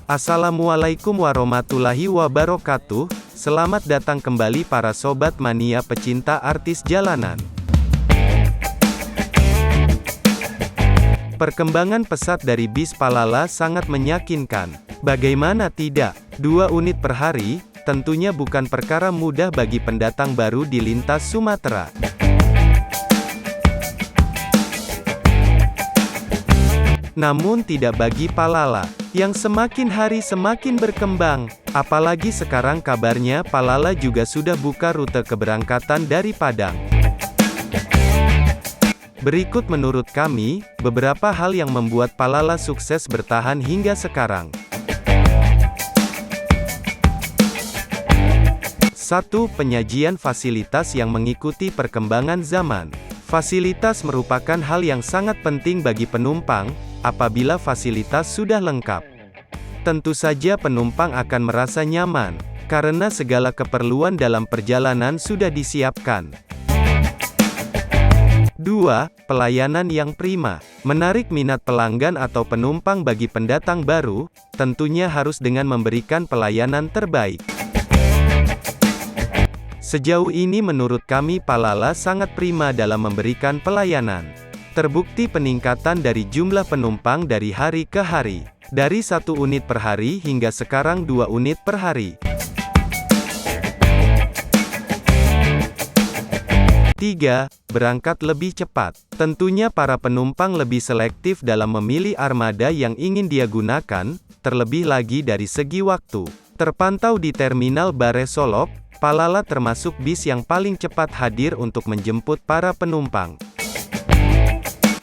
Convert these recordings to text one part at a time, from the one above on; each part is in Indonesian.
Assalamualaikum warahmatullahi wabarakatuh. Selamat datang kembali para sobat mania pecinta artis jalanan. Perkembangan pesat dari bis Palala sangat meyakinkan. Bagaimana tidak? 2 unit per hari, tentunya bukan perkara mudah bagi pendatang baru di lintas Sumatera. Namun tidak bagi Palala, yang semakin hari semakin berkembang. Apalagi sekarang kabarnya Palala juga sudah buka rute keberangkatan dari Padang. Berikut menurut kami, beberapa hal yang membuat Palala sukses bertahan hingga sekarang. 1. Penyajian fasilitas yang mengikuti perkembangan zaman. Fasilitas merupakan hal yang sangat penting bagi penumpang. Apabila fasilitas sudah lengkap, tentu saja penumpang akan merasa nyaman, karena segala keperluan dalam perjalanan sudah disiapkan. 2. Pelayanan yang prima. Menarik minat pelanggan atau penumpang bagi pendatang baru, tentunya harus dengan memberikan pelayanan terbaik. Sejauh ini menurut kami Palala sangat prima dalam memberikan pelayanan. Terbukti peningkatan dari jumlah penumpang dari hari ke hari. Dari 1 unit per hari hingga sekarang 2 unit per hari. 3. Berangkat lebih cepat. Tentunya para penumpang lebih selektif dalam memilih armada yang ingin dia gunakan, terlebih lagi dari segi waktu. Terpantau di Terminal Bare Solok, Palala termasuk bis yang paling cepat hadir untuk menjemput para penumpang.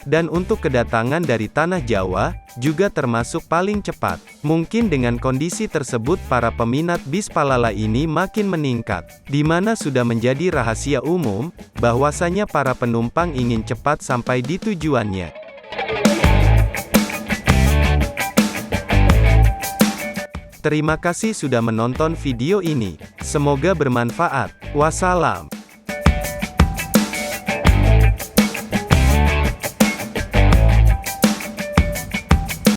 Dan untuk kedatangan dari Tanah Jawa, juga termasuk paling cepat. Mungkin dengan kondisi tersebut para peminat bis Palala ini makin meningkat, di mana sudah menjadi rahasia umum, bahwasanya para penumpang ingin cepat sampai di tujuannya. Terima kasih sudah menonton video ini. Semoga bermanfaat. Wassalam.